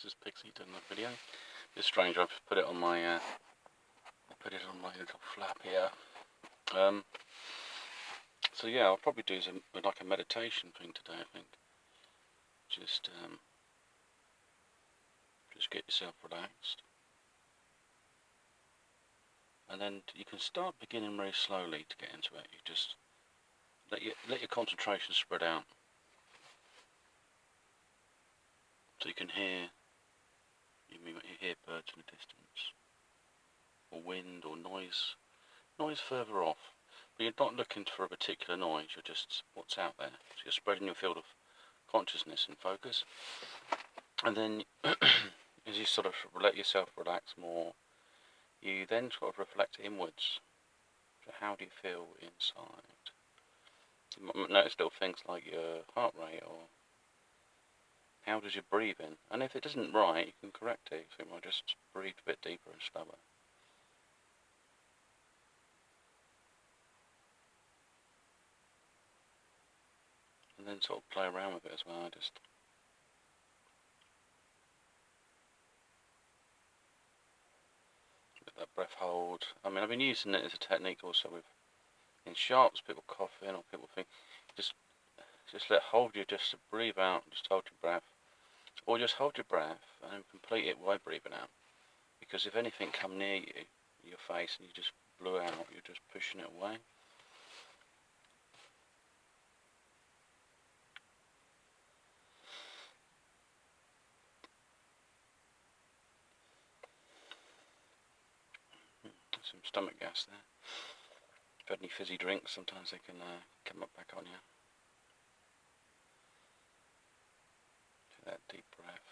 This is Pixie doing the video. It's strange. I've put it on my little flap here. So yeah, I'll probably do like a meditation thing today. I think just get yourself relaxed, and then you can start beginning very slowly to get into it. You just let your concentration spread out, so you can hear. You hear birds in the distance, or wind, or noise further off. But you're not looking for a particular noise. You're just what's out there. So you're spreading your field of consciousness and focus, and then as you sort of let yourself relax more, you then sort of reflect inwards. So how do you feel inside? You might notice little things like your heart rate, or how does your breathing? And if it isn't right, you can correct it. So you might just breathe a bit deeper and slower. And then sort of play around with it as well. Just let that breath hold. I mean, I've been using it as a technique also in sharps, people coughing, or people think just hold just breathe out, just hold your breath, or just hold your breath and then complete it by breathing out. Because if anything come near you, your face, and you just blew out, you're just pushing it away. Some stomach gas there. If you've had any fizzy drinks, sometimes they can come up back on you. Take that deep breath.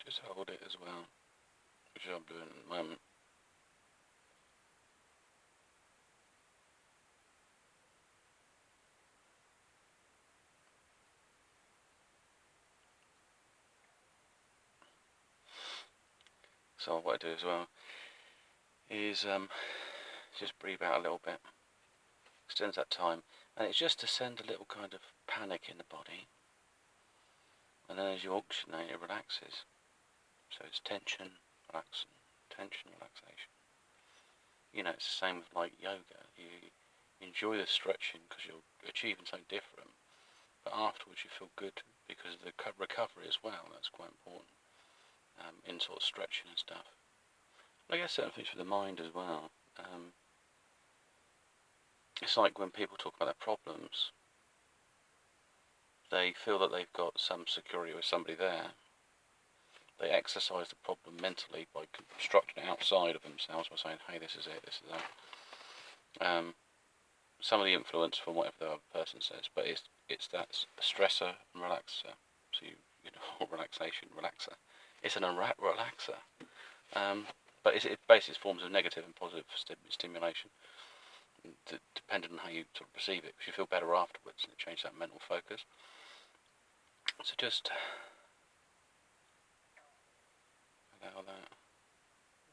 Just hold it as well, which I'm doing at the moment. So what I do as well is just breathe out a little bit, extends that time, and it's just to send a little kind of panic in the body, and then as you oxygenate, it relaxes. So it's tension, relaxation. You know, it's the same with like yoga. You enjoy the stretching because you're achieving something different, but afterwards you feel good because of the recovery as well. That's quite important. In sort of stretching and stuff. I guess certain things for the mind as well. It's like when people talk about their problems, they feel that they've got some security with somebody there. They exercise the problem mentally by constructing it outside of themselves by saying, hey, this is it, this is that. Some of the influence from whatever the other person says, but it's that stressor and relaxer. So you know, relaxation, relaxer. It's an relaxer. But it basically forms of negative and positive stimulation, depending on how you sort of perceive it. Because you feel better afterwards, and it changes that mental focus. So just allow that.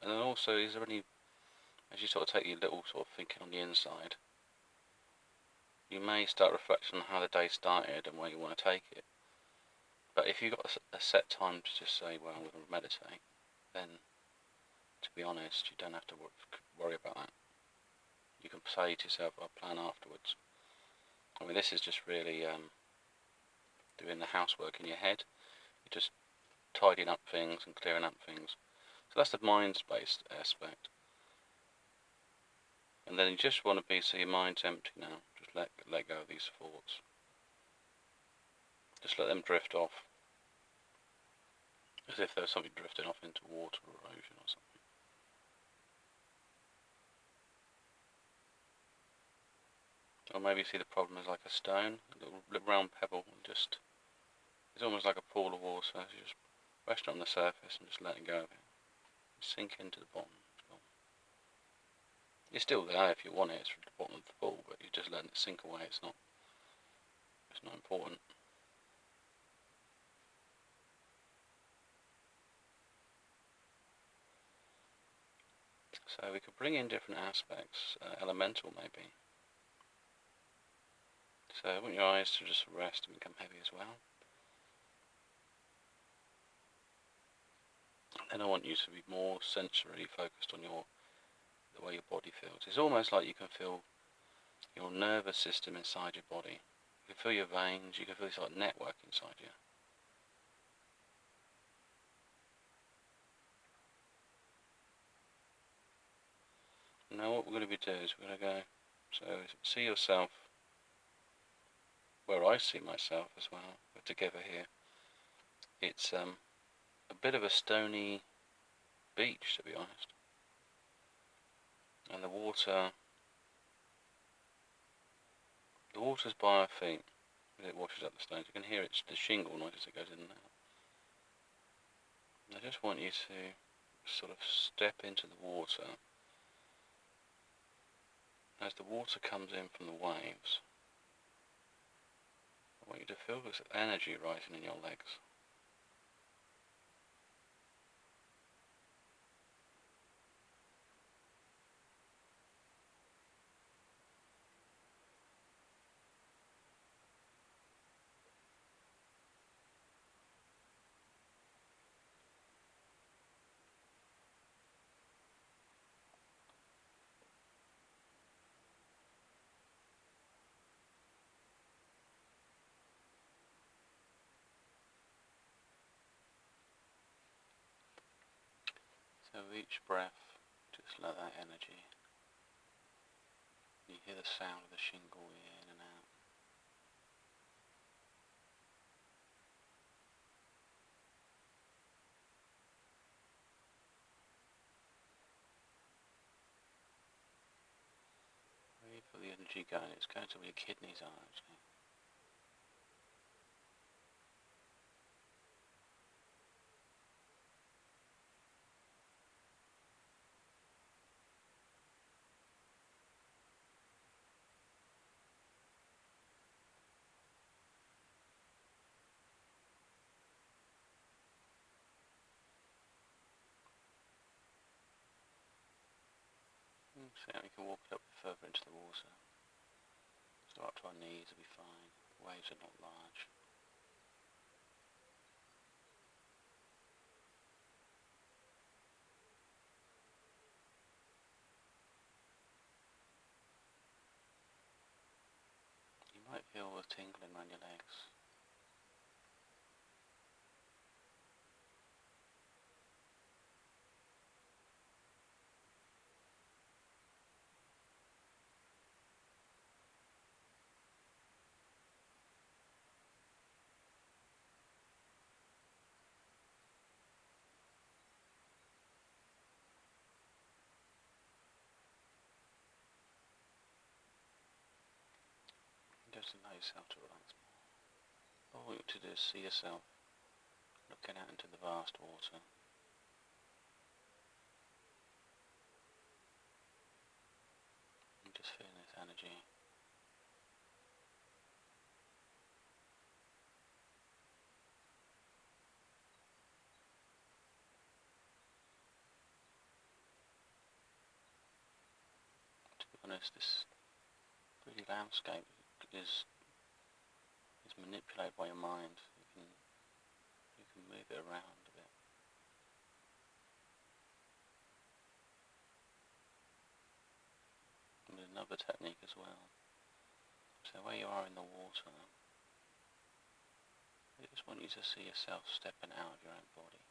And then also, is there any, as you sort of take your little sort of thinking on the inside, you may start reflecting on how the day started and where you want to take it. But if you've got a set time to just say, well, we're going to meditate, then, to be honest, you don't have to worry about that. You can say to yourself, I'll plan afterwards. I mean, this is just really doing the housework in your head. You're just tidying up things and clearing up things. So that's the mind-based aspect. And then you just want to be, so your mind's empty now. Just let go of these thoughts. Just let them drift off. As if there was something drifting off into water or ocean or something. Or maybe you see the problem as like a stone, a little round pebble, and just, it's almost like a pool of water, so you just rest on the surface and just letting go of it. Sink into the bottom. It's still there if you want it, it's from the bottom of the pool, but you're just letting it sink away, it's not important. So we could bring in different aspects, elemental maybe. So I want your eyes to just rest and become heavy as well. And I want you to be more sensorily focused on the way your body feels. It's almost like you can feel your nervous system inside your body. You can feel your veins, you can feel this like network inside you. Now what we're going to be doing is we're going to go, so see yourself where I see myself as well. We're together here. It's a bit of a stony beach, to be honest. And the water's by our feet as it washes up the stones. You can hear it's the shingle noise as it goes in and out. And I just want you to sort of step into the water. As the water comes in from the waves, I want you to feel this energy rising in your legs. So with each breath, just let that energy. You hear the sound of the shingle in and out. Where you feel the energy going, it's going to where your kidneys are actually. So we can walk a little bit further into the water. So up to our knees will be fine. The waves are not large. You might feel a tingling around your legs. Just allow yourself to relax more. All you want to do is see yourself looking out into the vast water. And just feeling this energy. To be honest, this pretty landscape is manipulated by your mind. You can move it around a bit. And there's another technique as well. So where you are in the water, I just want you to see yourself stepping out of your own body.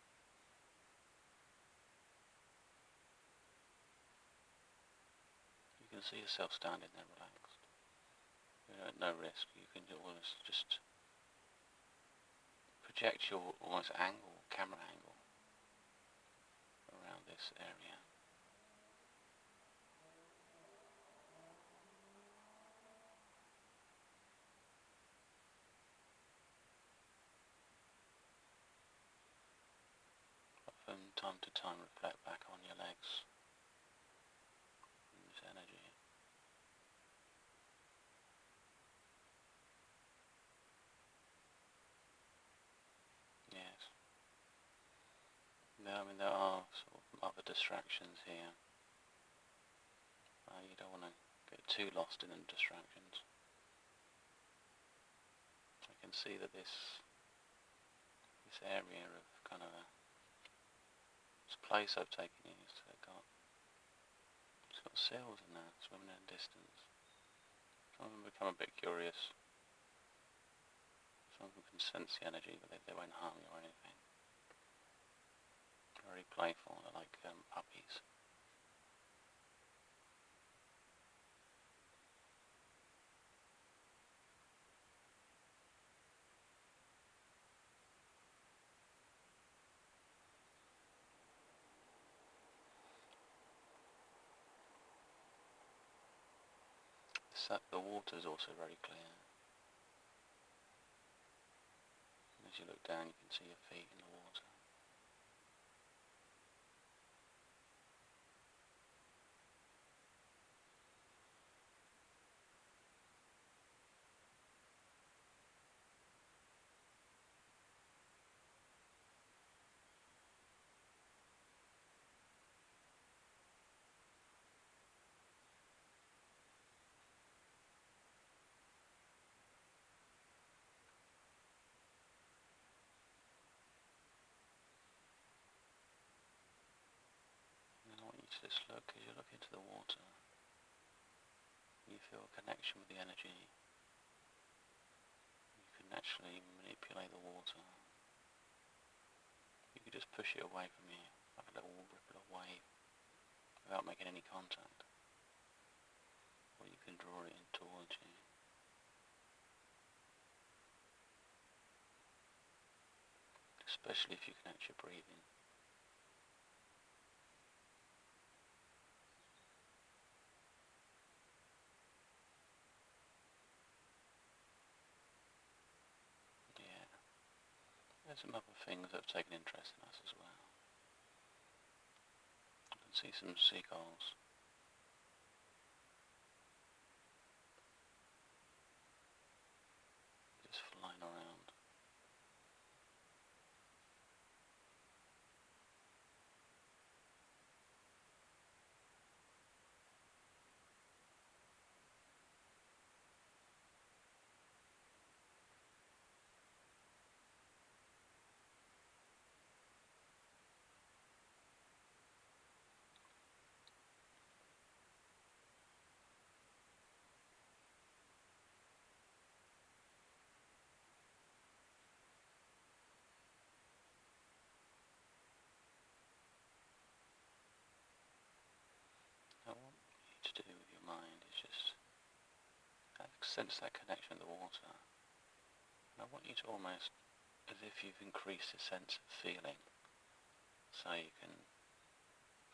You can see yourself standing there relaxed. You're at no risk. You can almost just project your camera angle around this area. From time to time reflect back on your legs and this energy. Yes. I mean, there are sort of other distractions here. You don't want to get too lost in the distractions. see that this area of kind of this place I've taken you, it's got seals in there swimming in the distance. Some of them become a bit curious. Some of them can sense the energy, but they won't harm you or anything. They're very playful. They're like puppies. The water is also very clear. And as you look down, you can see your feet in the water. And I want you to just look, as you look into the water, you feel a connection with the energy. You can naturally manipulate the water. You could just push it away from you, like a little ripple of wave, without making any contact. Or you can draw it in towards you. Especially if you connect your breathing. Yeah. There's some other things that have taken interest in us as well. You can see some seagulls. Just flying around. Now what you need to do with your mind is just sense that connection with the water. And I want you to almost, as if you've increased the sense of feeling, so you can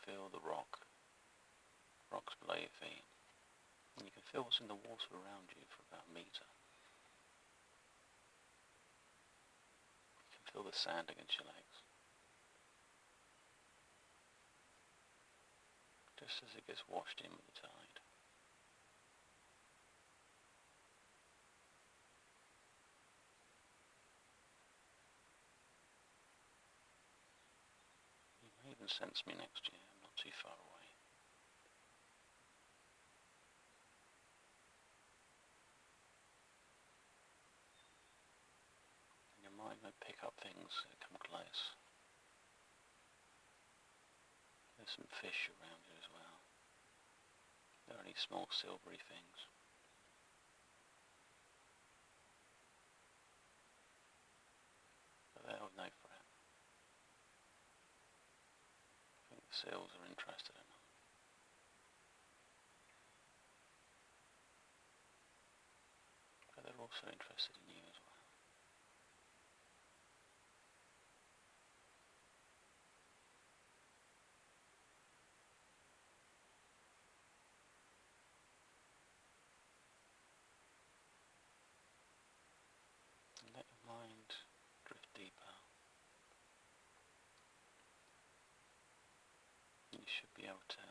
feel the rocks below your feet. And you can feel what's in the water around you for about a metre. You can feel the sand against your legs. Just as it gets washed in with the tide. You may even sense me next to you, I'm not too far away. And your mind may pick up things that come close. There's some fish around you as well. They're only small silvery things. But they're no threat. I think the seals are interested in them. But they're also interested in you as well. And let your mind drift deeper. You should be able to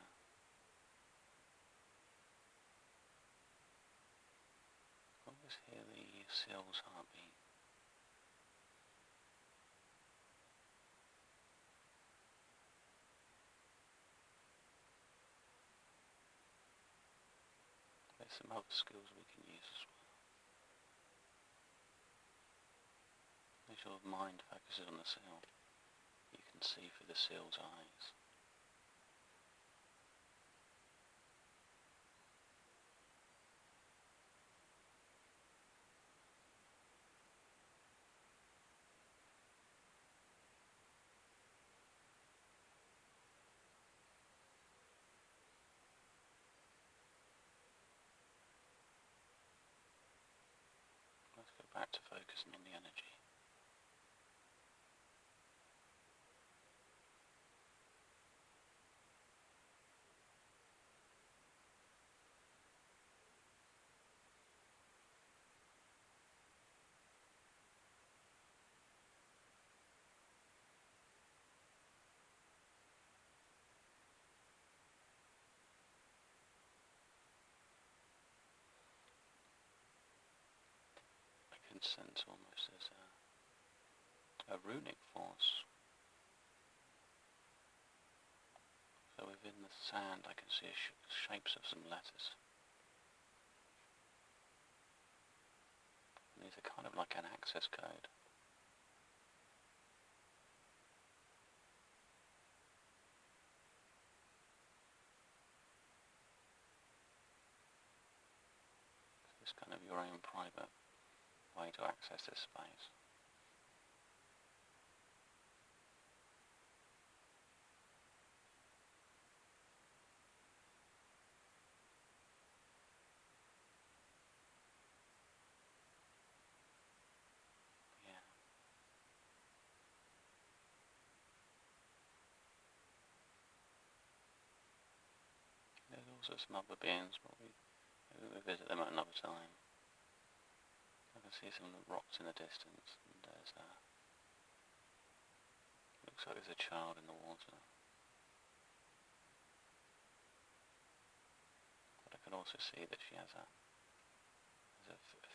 always hear the seal's heartbeat. There's some other skills we can use as well. your mind focuses on the seal, you can see through the seal's eyes. Let's go back to focusing on the energy. I can sense almost as a runic force. So within the sand I can see shapes of some letters. And these are kind of like an access code. It's kind of your own private way to access this space. Yeah. There's also some other beings, but maybe we visit them at another time. I can see some rocks in the distance, and looks like there's a child in the water. But I can also see that she has a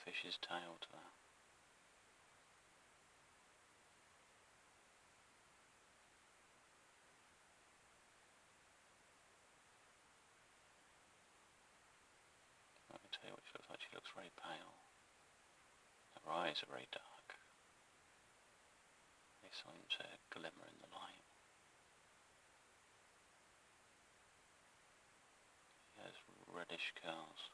fish's tail to her. I can tell you what she looks like. She looks very pale. Her eyes are very dark. They seem to glimmer in the light. She has reddish curls.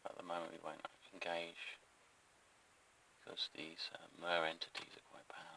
At the moment we won't engage because these mer entities are quite powerful.